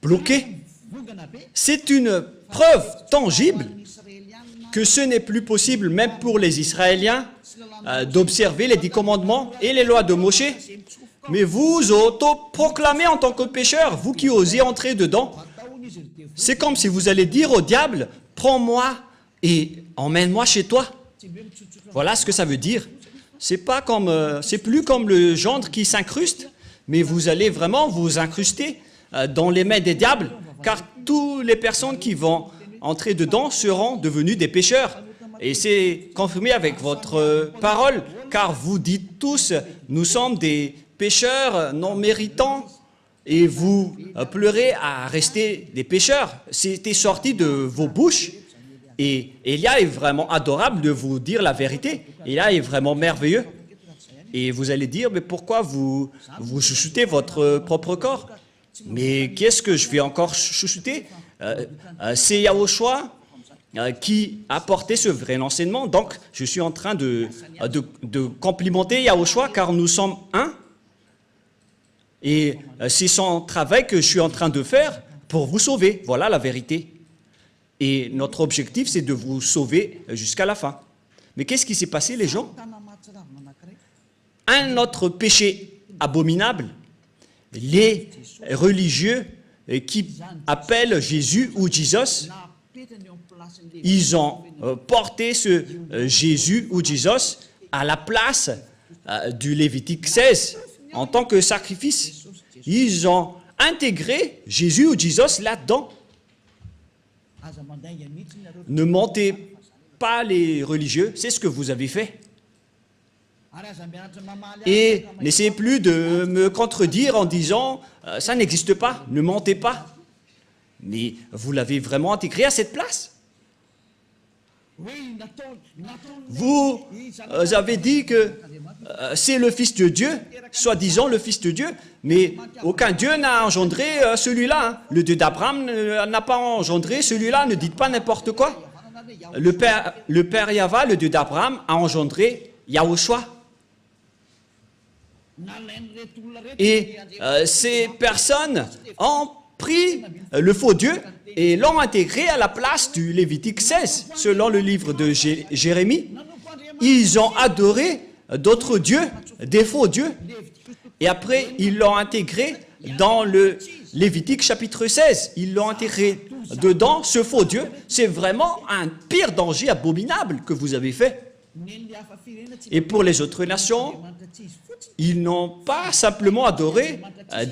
bloqué. C'est une preuve tangible que ce n'est plus possible, même pour les Israéliens, d'observer les 10 commandements et les lois de Moshe. Mais vous auto-proclamez en tant que pécheur, vous qui osez entrer dedans. C'est comme si vous allez dire au diable, prends-moi et emmène-moi chez toi. Voilà ce que ça veut dire. C'est plus comme le gendre qui s'incruste, mais vous allez vraiment vous incruster dans les mains des diables, car toutes les personnes qui vont entrer dedans seront devenus des pécheurs. Et c'est confirmé avec votre parole, car vous dites tous, nous sommes des pécheurs non méritants, et vous pleurez à rester des pécheurs. C'était sorti de vos bouches. Et Élia est vraiment adorable de vous dire la vérité. Élia est vraiment merveilleux. Et vous allez dire, mais pourquoi vous chouchoutez votre propre corps? Mais qu'est-ce que je vais encore chouchouter? C'est Yahushua qui a porté ce vrai enseignement. Donc, je suis en train de complimenter Yahushua car nous sommes un. Et c'est son travail que je suis en train de faire pour vous sauver. Voilà la vérité. Et notre objectif, c'est de vous sauver jusqu'à la fin. Mais qu'est-ce qui s'est passé, les gens? Un autre péché abominable, les religieux qui appellent Jésus ou Jesus, ils ont porté ce Jésus ou Jesus à la place du Lévitique 16 en tant que sacrifice. Ils ont intégré Jésus ou Jesus là-dedans. Ne mentez pas les religieux, c'est ce que vous avez fait. Et n'essayez plus de me contredire en disant « ça n'existe pas, ne mentez pas ». Mais vous l'avez vraiment intégré à cette place. Vous avez dit que c'est le Fils de Dieu, soi-disant le Fils de Dieu, mais aucun Dieu n'a engendré celui-là. Hein. Le Dieu d'Abraham n'a pas engendré celui-là, ne dites pas n'importe quoi. Le Père Yahva, le Dieu d'Abraham, a engendré Yahushua. Et ces personnes ont pris le faux Dieu et l'ont intégré à la place du Lévitique 16, selon le livre de Jérémie. Ils ont adoré d'autres dieux, des faux dieux, et après ils l'ont intégré dans le Lévitique chapitre 16. Ils l'ont intégré dedans, ce faux Dieu. C'est vraiment un pire danger abominable que vous avez fait. Et pour les autres nations, ils n'ont pas simplement adoré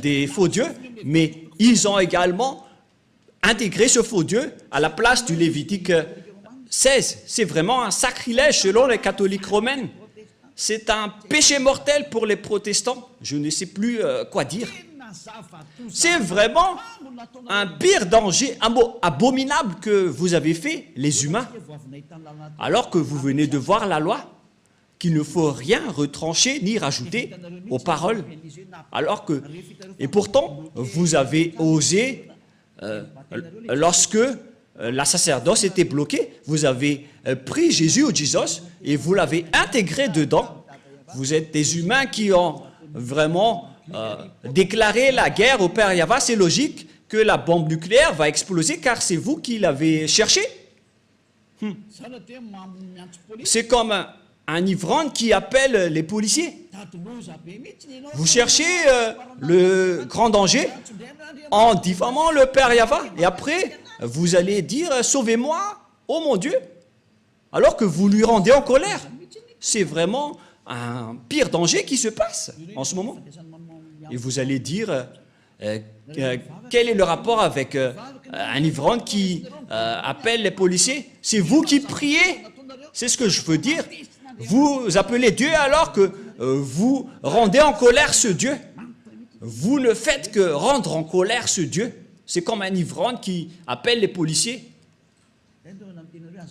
des faux dieux, mais ils ont également intégré ce faux Dieu à la place du Lévitique 16. C'est vraiment un sacrilège selon les catholiques romaines. C'est un péché mortel pour les protestants. Je ne sais plus quoi dire. C'est vraiment un pire danger abominable que vous avez fait, les humains, alors que vous venez de voir la loi, qu'il ne faut rien retrancher ni rajouter aux paroles. Et pourtant, vous avez osé, lorsque la sacerdoce était bloquée, vous avez pris Jésus ou Jesus et vous l'avez intégré dedans. Vous êtes des humains qui ont vraiment déclaré la guerre au Père Yahva. C'est logique que la bombe nucléaire va exploser car c'est vous qui l'avez cherché. C'est comme un ivrogne qui appelle les policiers. Vous cherchez le grand danger en diffamant le Père Yahva. Et après, vous allez dire « Sauvez-moi, oh mon Dieu !» alors que vous lui rendez en colère. C'est vraiment un pire danger qui se passe en ce moment. Et vous allez dire quel est le rapport avec un ivrogne qui appelle les policiers? C'est vous qui priez. C'est ce que je veux dire. Vous appelez Dieu alors que vous rendez en colère ce Dieu. Vous ne faites que rendre en colère ce Dieu. C'est comme un ivrogne qui appelle les policiers.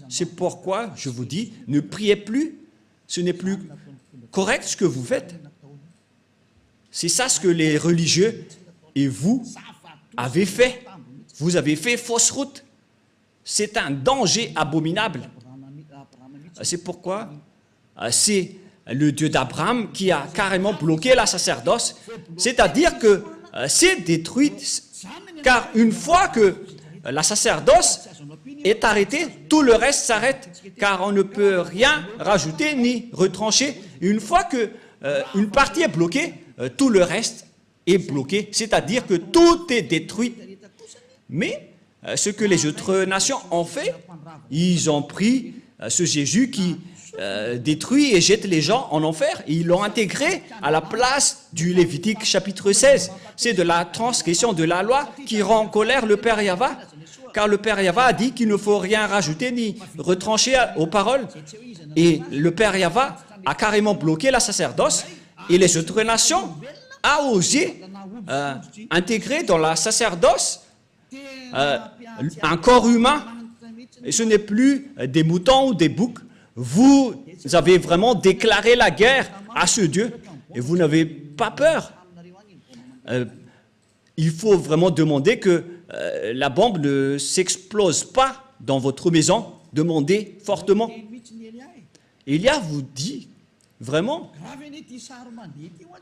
C'est pourquoi je vous dis, ne priez plus. Ce n'est plus correct ce que vous faites. C'est ça ce que les religieux et vous avez fait. Vous avez fait fausse route. C'est un danger abominable. C'est pourquoi c'est le Dieu d'Abraham qui a carrément bloqué la sacerdoce. C'est-à-dire que c'est détruit, car une fois que la sacerdoce est arrêtée, tout le reste s'arrête, car on ne peut rien rajouter ni retrancher. Une fois qu'une partie est bloquée, tout le reste est bloqué, c'est-à-dire que tout est détruit. Mais ce que les autres nations ont fait, ils ont pris ce Jésus qui détruit et jette les gens en enfer, et ils l'ont intégré à la place du Lévitique chapitre 16. C'est de la transgression de la loi qui rend en colère le Père Yahva, car le Père Yahva a dit qu'il ne faut rien rajouter ni retrancher aux paroles. Et le Père Yahva a carrément bloqué la sacerdoce et les autres nations a osé intégrer dans la sacerdoce un corps humain. Et ce n'est plus des moutons ou des boucs. Vous avez vraiment déclaré la guerre à ce Dieu et vous n'avez pas peur. Il faut vraiment demander que la bombe ne s'explose pas dans votre maison. Demandez fortement. Élia vous dit vraiment,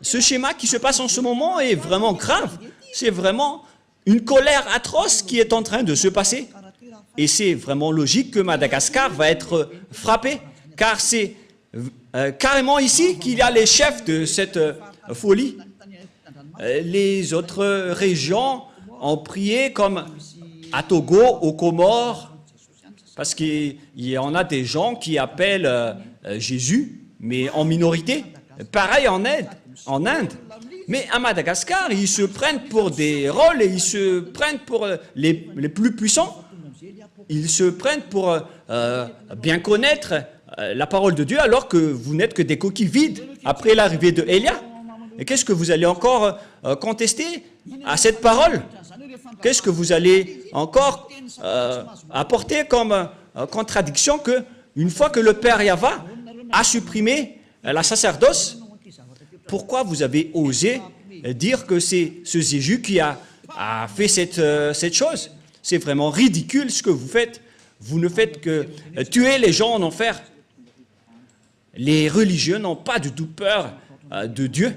ce schéma qui se passe en ce moment est vraiment grave. C'est vraiment une colère atroce qui est en train de se passer. Et c'est vraiment logique que Madagascar va être frappé, car c'est carrément ici qu'il y a les chefs de cette folie. Les autres régions ont prié comme à Togo, aux Comores, parce qu'il y en a des gens qui appellent Jésus, mais en minorité. Pareil en Inde. Mais à Madagascar, ils se prennent pour des rôles et ils se prennent pour les plus puissants. Ils se prennent pour bien connaître la parole de Dieu alors que vous n'êtes que des coquilles vides après l'arrivée de Élia. Et qu'est-ce que vous allez encore contester à cette parole? Qu'est-ce que vous allez encore apporter comme contradiction que une fois que le Père Yahva a supprimé la sacerdoce, pourquoi vous avez osé dire que c'est ce Jésus qui a fait cette chose? C'est vraiment ridicule ce que vous faites. Vous ne faites que tuer les gens en enfer. Les religieux n'ont pas du tout peur de Dieu.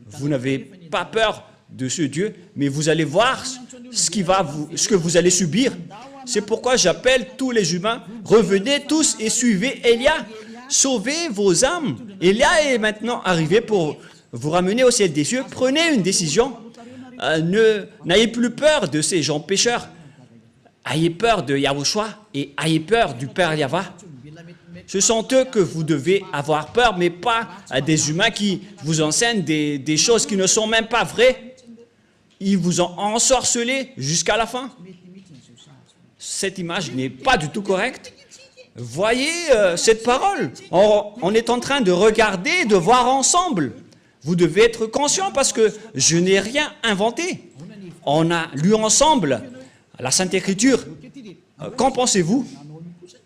Vous n'avez pas peur de ce Dieu, mais vous allez voir ce que vous allez subir. C'est pourquoi j'appelle tous les humains, revenez tous et suivez Élia. Sauvez vos âmes. Élia est maintenant arrivé pour vous ramener au ciel des cieux. Prenez une décision. N'ayez plus peur de ces gens pécheurs. Ayez peur de Yahushua et ayez peur du Père Yahva. Ce sont eux que vous devez avoir peur, mais pas des humains qui vous enseignent des choses qui ne sont même pas vraies. Ils vous ont ensorcelé jusqu'à la fin. Cette image n'est pas du tout correcte. Voyez cette parole. On est en train de regarder, de voir ensemble. Vous devez être conscient parce que je n'ai rien inventé. On a lu ensemble la Sainte Écriture. Qu'en pensez-vous?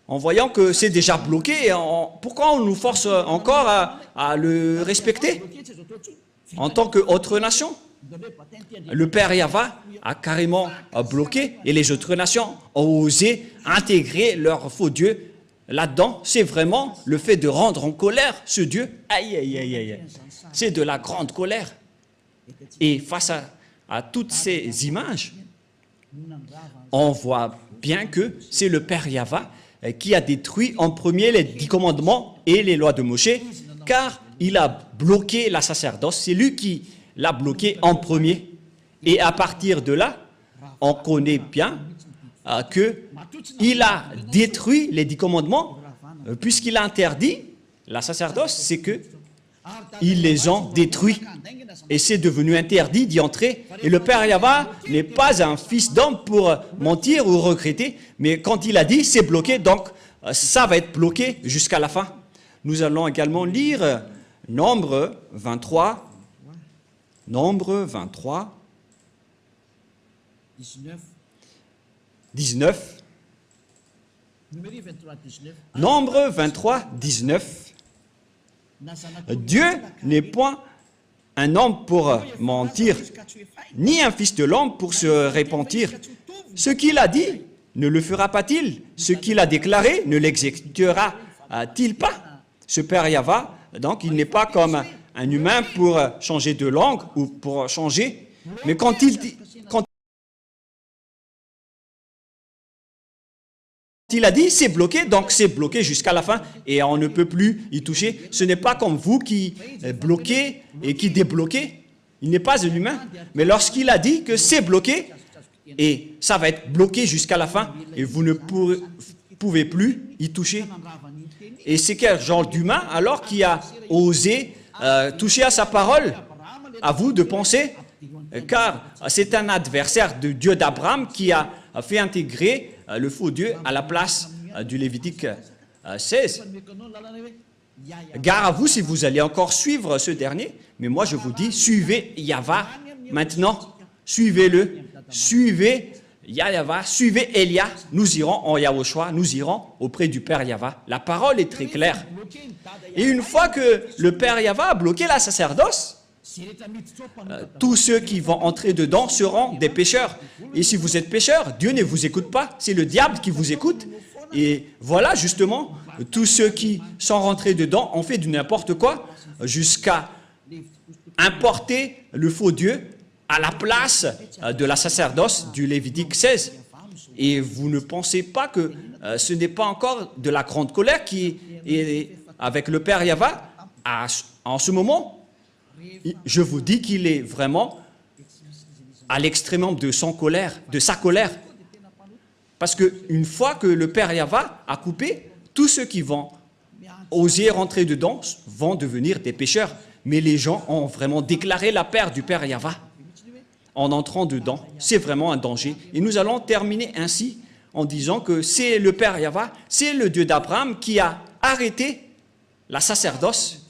En voyant que c'est déjà bloqué, pourquoi on nous force encore à le respecter en tant qu'autre nation? Le Père Yahva a carrément bloqué et les autres nations ont osé intégrer leur faux Dieu là-dedans. C'est vraiment le fait de rendre en colère ce Dieu. Aïe, aïe, aïe, aïe. C'est de la grande colère. Et face à toutes ces images, on voit bien que c'est le Père Yahva qui a détruit en premier les 10 commandements et les lois de Moshe, car il a bloqué la sacerdoce. C'est lui qui l'a bloqué en premier. Et à partir de là, on connaît bien qu'il a détruit les 10 commandements, puisqu'il a interdit la sacerdoce, c'est que ils les ont détruits. Et c'est devenu interdit d'y entrer. Et le Père Yahva n'est pas un fils d'homme pour mentir ou regretter, mais quand il a dit, c'est bloqué, donc ça va être bloqué jusqu'à la fin. Nous allons également lire Nombre 23. Nombre 23. 19. Nombre 23, 19. Dieu n'est point un homme pour mentir, ni un fils de l'homme pour se repentir. Ce qu'il a dit, ne le fera pas-il? Ce qu'il a déclaré, ne l'exécutera-t-il pas? Ce Père Yahva, donc, il n'est pas comme un humain pour changer de langue ou pour changer, mais quand il a dit, c'est bloqué, donc c'est bloqué jusqu'à la fin et on ne peut plus y toucher. Ce n'est pas comme vous qui bloquez et qui débloquez. Il n'est pas un humain. Mais lorsqu'il a dit que c'est bloqué et ça va être bloqué jusqu'à la fin et vous ne pouvez plus y toucher. Et c'est quel genre d'humain alors qui a osé toucher à sa parole? À vous de penser, car c'est un adversaire de Dieu d'Abraham qui a fait intégrer le faux Dieu à la place du Lévitique 16. Gare à vous si vous allez encore suivre ce dernier, mais moi je vous dis, suivez Yahva maintenant, suivez-le, suivez Yahva, suivez Elia, nous irons en Yahushua, nous irons auprès du Père Yahva. La parole est très claire. Et une fois que le Père Yahva a bloqué la sacerdoce, tous ceux qui vont entrer dedans seront des pécheurs. Et si vous êtes pécheur, Dieu ne vous écoute pas, c'est le diable qui vous écoute. Et voilà justement, tous ceux qui sont rentrés dedans ont fait du n'importe quoi jusqu'à importer le faux Dieu à la place de la sacerdoce du Lévitique 16. Et vous ne pensez pas que ce n'est pas encore de la grande colère qui est avec le Père Yahva en ce moment. Je vous dis qu'il est vraiment à l'extrême de sa colère. Parce qu'une fois que le Père Yahva a coupé, tous ceux qui vont oser rentrer dedans vont devenir des pécheurs. Mais les gens ont vraiment déclaré la paix du Père Yahva en entrant dedans. C'est vraiment un danger. Et nous allons terminer ainsi en disant que c'est le Père Yahva, c'est le Dieu d'Abraham qui a arrêté la sacerdoce.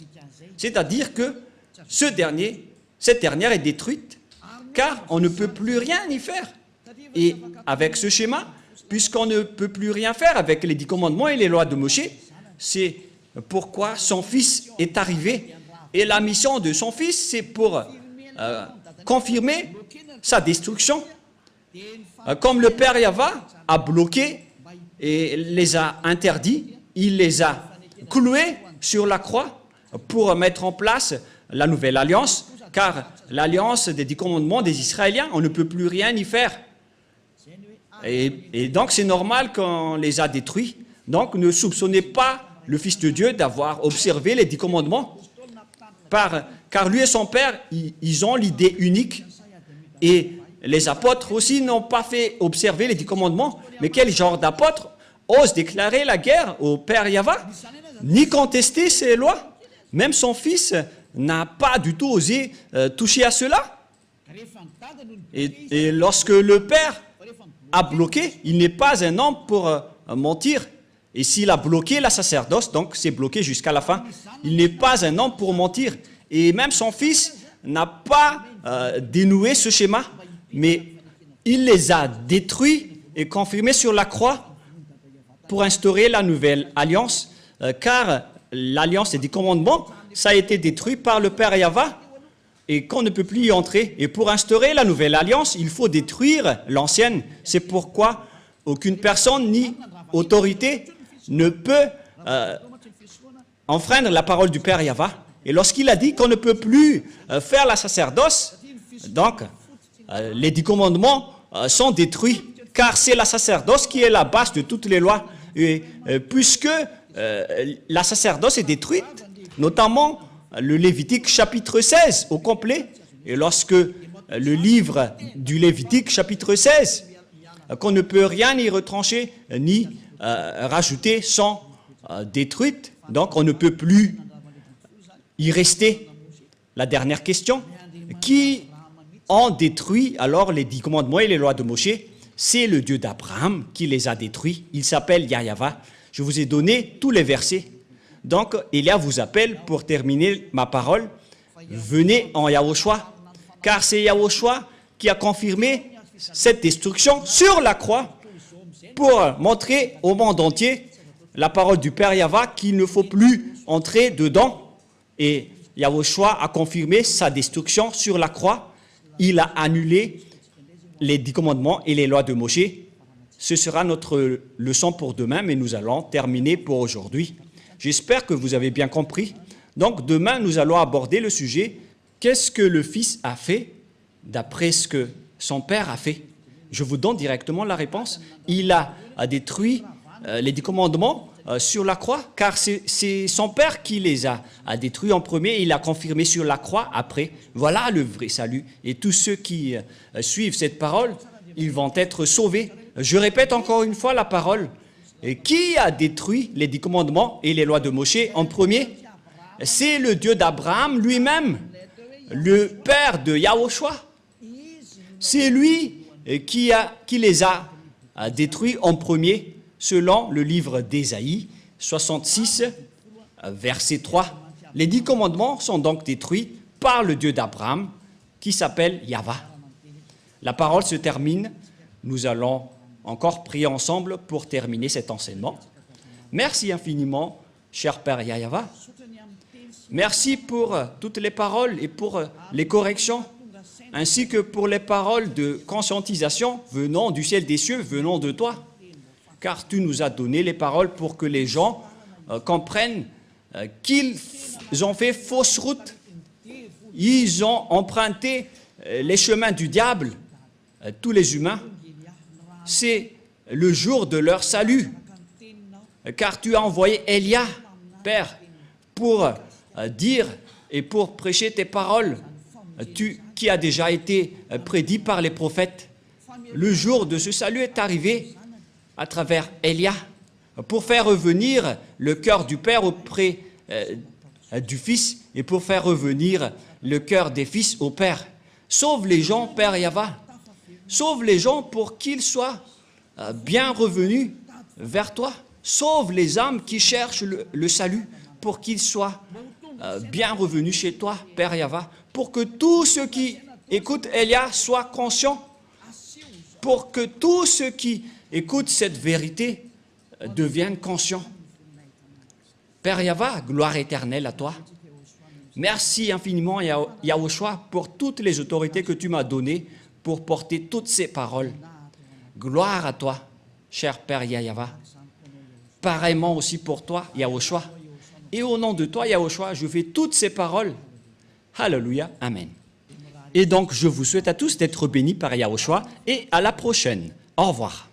C'est-à-dire que cette dernière est détruite, car on ne peut plus rien y faire. Et avec ce schéma, puisqu'on ne peut plus rien faire avec les 10 commandements et les lois de Moshe, c'est pourquoi son fils est arrivé. Et la mission de son fils, c'est pour confirmer sa destruction. Comme le Père Yahva a bloqué et les a interdits, il les a cloués sur la croix pour mettre en place la nouvelle alliance, car l'alliance des 10 commandements des Israéliens, on ne peut plus rien y faire. Et donc c'est normal qu'on les a détruits. Donc ne soupçonnez pas le Fils de Dieu d'avoir observé les 10 commandements, car lui et son Père, ils ont l'idée unique. Et les apôtres aussi n'ont pas fait observer les 10 commandements. Mais quel genre d'apôtre ose déclarer la guerre au Père Yahva, ni contester ses lois? Même son fils n'a pas du tout osé toucher à cela. Et lorsque le Père a bloqué, il n'est pas un homme pour mentir. Et s'il a bloqué la sacerdoce, donc c'est bloqué jusqu'à la fin, il n'est pas un homme pour mentir. Et même son fils n'a pas dénoué ce schéma, mais il les a détruits et confirmés sur la croix pour instaurer la nouvelle alliance, car l'alliance des 10 commandements, ça a été détruit par le Père Yahva et qu'on ne peut plus y entrer. Et pour instaurer la nouvelle alliance, il faut détruire l'ancienne. C'est pourquoi aucune personne ni autorité ne peut enfreindre la parole du Père Yahva. Et lorsqu'il a dit qu'on ne peut plus faire la sacerdoce, donc les 10 commandements sont détruits, car c'est la sacerdoce qui est la base de toutes les lois. Et puisque la sacerdoce est détruite, notamment le Lévitique chapitre 16 au complet, et lorsque le livre du Lévitique chapitre 16, qu'on ne peut rien y retrancher ni rajouter, sont détruites, donc on ne peut plus y rester. La dernière question, qui ont détruit alors les 10 commandements et les lois de Moshe? C'est le Dieu d'Abraham qui les a détruits. Il s'appelle Yahva. Je vous ai donné tous les versets. Donc, Elia vous appelle pour terminer ma parole. Venez en Yahushua, car c'est Yahushua qui a confirmé cette destruction sur la croix pour montrer au monde entier la parole du Père Yahva qu'il ne faut plus entrer dedans. Et Yahushua a confirmé sa destruction sur la croix. Il a annulé les 10 commandements et les lois de Moshe. Ce sera notre leçon pour demain, mais nous allons terminer pour aujourd'hui. J'espère que vous avez bien compris. Donc demain, nous allons aborder le sujet « Qu'est-ce que le Fils a fait d'après ce que son Père a fait ?» Je vous donne directement la réponse. Il a détruit les 10 commandements sur la croix, car c'est son Père qui les a détruits en premier, et il a confirmé sur la croix après. Voilà le vrai salut. Et tous ceux qui suivent cette parole, ils vont être sauvés. Je répète encore une fois la parole. Et qui a détruit les 10 commandements et les lois de Moshe en premier? C'est le Dieu d'Abraham lui-même, le Père de Yahushua. C'est lui qui les a détruits en premier, selon le livre d'Ésaïe 66, Verset 3. Les 10 commandements sont donc détruits par le Dieu d'Abraham, qui s'appelle Yahva. La parole se termine. Nous allons encore prier ensemble pour terminer cet enseignement. Merci infiniment, cher Père Yahva. Merci pour toutes les paroles et pour les corrections, ainsi que pour les paroles de conscientisation venant du ciel des cieux, venant de toi. Car tu nous as donné les paroles pour que les gens comprennent qu'ils ont fait fausse route. Ils ont emprunté les chemins du diable, tous les humains. C'est le jour de leur salut. Car tu as envoyé Élia, Père, pour dire et pour prêcher tes paroles, qui a déjà été prédit par les prophètes. Le jour de ce salut est arrivé à travers Élia, pour faire revenir le cœur du Père auprès du Fils et pour faire revenir le cœur des fils au Père. Sauve les gens, Père Yahva. Sauve les gens pour qu'ils soient bien revenus vers toi. Sauve les âmes qui cherchent le salut pour qu'ils soient bien revenus chez toi, Père Yahva. Pour que tous ceux qui écoutent Élia soient conscients. Pour que tous ceux qui écoutent cette vérité deviennent conscients. Père Yahva, gloire éternelle à toi. Merci infiniment, Yahushua, pour toutes les autorités que tu m'as données pour porter toutes ces paroles. Gloire à toi, cher Père Yahva. Pareillement aussi pour toi, Yahushua. Et au nom de toi, Yahushua, je fais toutes ces paroles. Alléluia, Amen. Et donc, je vous souhaite à tous d'être bénis par Yahushua et à la prochaine. Au revoir.